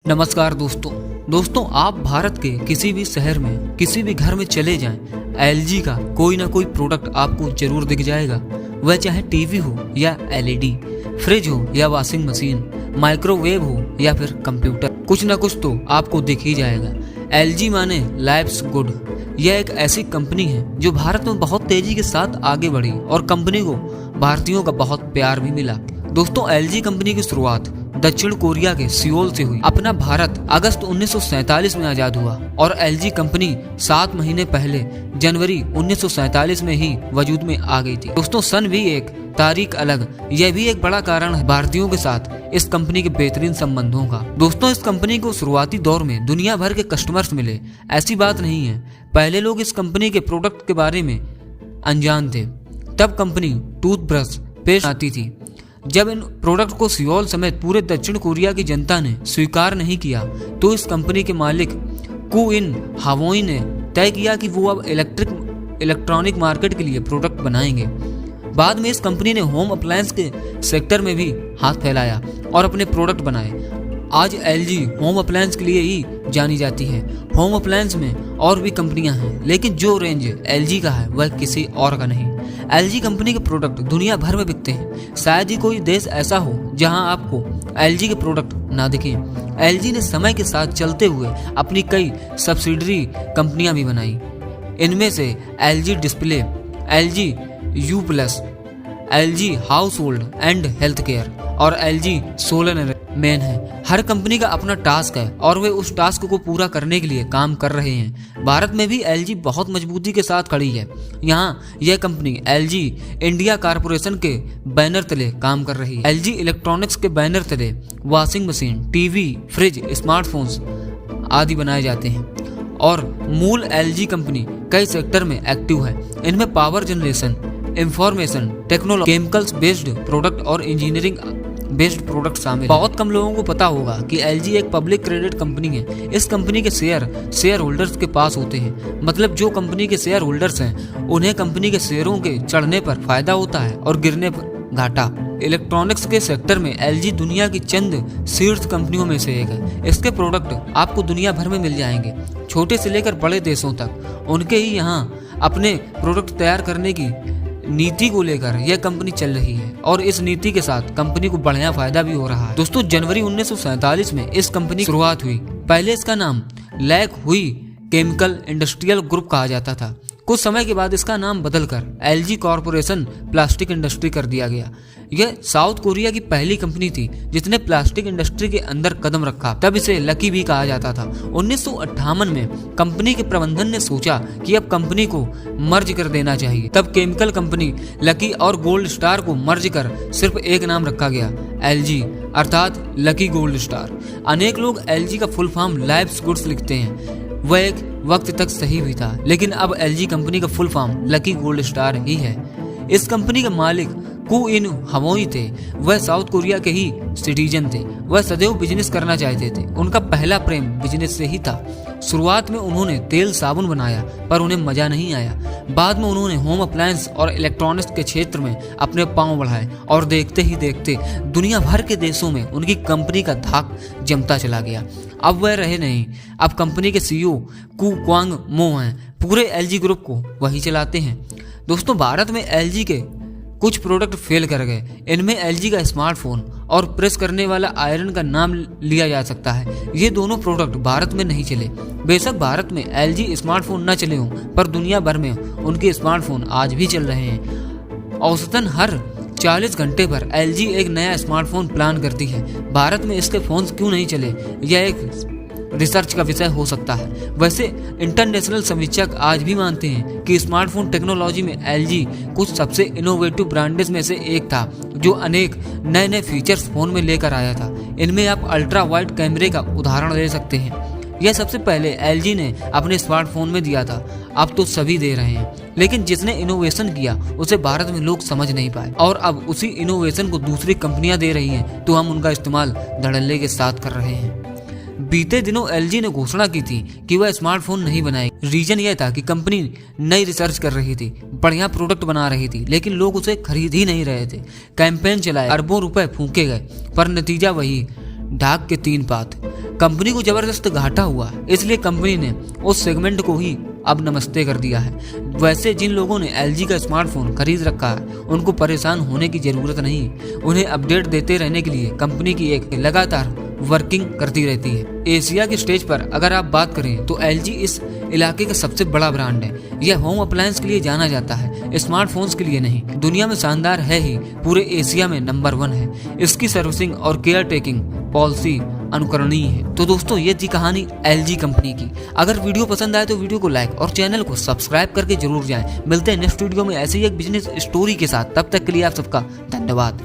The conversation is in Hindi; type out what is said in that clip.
नमस्कार दोस्तों आप भारत के किसी भी शहर में किसी भी घर में चले जाएं, एलजी का कोई ना कोई प्रोडक्ट आपको जरूर दिख जाएगा। वह चाहे टीवी हो या एलईडी, फ्रिज हो या वॉशिंग मशीन, माइक्रोवेव हो या फिर कंप्यूटर, कुछ ना कुछ तो आपको दिख ही जाएगा। एलजी माने लाइफ्स गुड। यह एक ऐसी कंपनी है जो भारत में बहुत तेजी के साथ आगे बढ़ी और कंपनी को भारतीयों का बहुत प्यार भी मिला। दोस्तों एलजी कंपनी की शुरुआत दक्षिण कोरिया के सियोल से हुई। अपना भारत अगस्त 1947 में आजाद हुआ और एलजी कंपनी 7 महीने पहले जनवरी 1947 में ही वजूद में आ गई थी। दोस्तों सन भी एक, तारीख अलग, यह भी एक बड़ा कारण है भारतीयों के साथ इस कंपनी के बेहतरीन संबंधों का। दोस्तों इस कंपनी को शुरुआती दौर में दुनिया भर के कस्टमर्स मिले, ऐसी बात नहीं है। पहले लोग इस कंपनी के प्रोडक्ट के बारे में अनजान थे। तब कंपनी टूथब्रश, पेस्ट आती थी। जब इन प्रोडक्ट को सियोल समेत पूरे दक्षिण कोरिया की जनता ने स्वीकार नहीं किया तो इस कंपनी के मालिक कू इन हावोई ने तय किया कि वो अब इलेक्ट्रॉनिक मार्केट के लिए प्रोडक्ट बनाएंगे। बाद में इस कंपनी ने होम अप्लायंस के सेक्टर में भी हाथ फैलाया और अपने प्रोडक्ट बनाए। आज एलजी होम अप्लायंस के लिए ही जानी जाती है। होम अप्लायंस में और भी कंपनियां हैं, लेकिन जो रेंज एलजी का है वह किसी और का नहीं। एलजी कंपनी के प्रोडक्ट दुनिया भर में बिकते हैं। शायद ही कोई देश ऐसा हो जहां आपको एलजी के प्रोडक्ट ना दिखें। एलजी ने समय के साथ चलते हुए अपनी कई सब्सिडरी कंपनियां भी बनाई। इनमें से LG display, LG you plus, LG house hold and health care और एलजी सोलर मैन है। हर कंपनी का अपना टास्क है और वे उस टास्क को पूरा करने के लिए काम कर रहे हैं। भारत में भी एलजी बहुत मजबूती के साथ खड़ी है। यहाँ यह कंपनी एलजी इंडिया कारपोरेशन के बैनर तले काम कर रही है। एलजी इलेक्ट्रॉनिक्स के बैनर तले washing machine, TV, fridge, smartphones आदि बनाए जाते हैं और मूल एलजी कंपनी कई सेक्टर में एक्टिव है। इनमें power generation, information technology, chemicals based product और इंजीनियरिंग बेस्ड प्रोडक्ट शामिल। बहुत कम लोगों को पता होगा कि एलजी एक पब्लिक क्रेडिट कंपनी है। इस कंपनी के शेयर होल्डर्स के पास होते हैं। मतलब जो कंपनी के शेयर होल्डर्स हैं उन्हें कंपनी के शेयरों के चढ़ने पर फायदा होता है और गिरने पर घाटा। इलेक्ट्रॉनिक्स के सेक्टर में एलजी दुनिया की चंद शीर्ष कंपनियों में से एक है। इसके प्रोडक्ट आपको दुनिया भर में मिल जाएंगे, छोटे से लेकर बड़े देशों तक। उनके ही यहाँ अपने प्रोडक्ट तैयार करने की नीति को लेकर यह कंपनी चल रही है और इस नीति के साथ कंपनी को बढ़िया फायदा भी हो रहा है। दोस्तों जनवरी 1947 में इस कंपनी की शुरुआत हुई। पहले इसका नाम लैक हुई केमिकल इंडस्ट्रियल ग्रुप कहा जाता था। कुछ समय के बाद इसका नाम बदलकर एलजी कॉरपोरेशन प्लास्टिक इंडस्ट्री कर दिया गया। यह साउथ कोरिया की पहली कंपनी थी जिसने प्लास्टिक इंडस्ट्री के अंदर कदम रखा। तब इसे लकी भी कहा जाता था। 1958 में कंपनी के प्रबंधन ने सोचा कि अब कंपनी को मर्ज कर देना चाहिए। तब केमिकल कंपनी लकी और गोल्ड स्टार को मर्ज कर सिर्फ एक नाम रखा गया, एलजी, अर्थात लकी गोल्ड स्टार। अनेक लोग एलजी का फुल फॉर्म लाइफ्स गुड्स लिखते हैं। वह एक वक्त तक सही भी था, लेकिन अब एलजी कंपनी का full form lucky gold star ही है। इस कंपनी के मालिक कू इन हावोई थे। वह साउथ कोरिया के ही सिटीजन थे। वह सदैव बिजनेस करना चाहते थे। उनका पहला प्रेम बिजनेस से ही था। शुरुआत में उन्होंने तेल साबुन बनाया पर उन्हें मजा नहीं आया। बाद में उन्होंने होम अप्लायंस और इलेक्ट्रॉनिक्स के क्षेत्र में अपने पांव बढ़ाए और देखते ही देखते दुनिया भर के देशों में उनकी कंपनी का धाक जमता चला गया। अब वह रहे नहीं। अब कंपनी के सीईओ कू क्वांग मो हैं। पूरे एलजी ग्रुप को वही चलाते हैं। दोस्तों भारत में एलजी के कुछ प्रोडक्ट फेल कर गए। इनमें एलजी का स्मार्टफोन और प्रेस करने वाला आयरन का नाम लिया जा सकता है। ये दोनों प्रोडक्ट भारत में नहीं चले। बेशक भारत में एलजी स्मार्टफोन न चले हों, पर दुनिया भर में उनके स्मार्टफोन आज भी चल रहे हैं। औसतन हर 40 घंटे पर एलजी एक नया स्मार्टफोन प्लान करती है। भारत में इसके फोन क्यों नहीं चले, यह एक रिसर्च का विषय हो सकता है। वैसे इंटरनेशनल समीक्षक आज भी मानते हैं कि स्मार्टफोन टेक्नोलॉजी में एलजी कुछ सबसे इनोवेटिव ब्रांड्स में से एक था, जो अनेक नए नए फीचर्स फोन में लेकर आया था। इनमें आप अल्ट्रा वाइड कैमरे का उदाहरण ले सकते हैं। यह सबसे पहले एलजी ने अपने स्मार्टफोन में दिया था। अब तो सभी दे रहे हैं, लेकिन जिसने इनोवेशन किया उसे भारत में लोग समझ नहीं पाए और अब उसी इनोवेशन को दूसरी कंपनियां दे रही हैं, तो हम उनका इस्तेमाल धड़ल्ले के साथ कर रहे हैं। बीते दिनों एलजी ने घोषणा की थी कि वह स्मार्टफोन नहीं बनाएगी। रीजन यह था कि कंपनी नई रिसर्च कर रही थी, बढ़िया प्रोडक्ट बना रही थी, लेकिन लोग उसे खरीद ही नहीं रहे थे। कैंपेन चलाए, अरबों रुपए फूके गए, पर नतीजा वही, ढाक के 3 पात। कंपनी को जबरदस्त घाटा हुआ, इसलिए कंपनी ने उस सेगमेंट को ही अब नमस्ते कर दिया है। वैसे जिन लोगों ने LG का स्मार्टफोन खरीद रखा है उनको परेशान होने की जरूरत नहीं। उन्हें अपडेट देते रहने के लिए कंपनी की एक लगातार वर्किंग करती रहती है। एशिया के स्टेज पर अगर आप बात करें तो LG इस इलाके का सबसे बड़ा ब्रांड है। यह होम अप्लायंस के लिए जाना जाता है, स्मार्टफोन्स के लिए नहीं। दुनिया में शानदार है ही, पूरे एशिया में नंबर 1 है। इसकी सर्विसिंग और केयर टेकिंग पॉलिसी अनुकरणीय है। तो दोस्तों ये थी कहानी LG कंपनी की। अगर वीडियो पसंद आए तो वीडियो को लाइक और चैनल को सब्सक्राइब करके जरूर जाएं। मिलते हैं नेक्स्ट वीडियो में ऐसे ही एक बिजनेस स्टोरी के साथ। तब तक के लिए आप सबका धन्यवाद।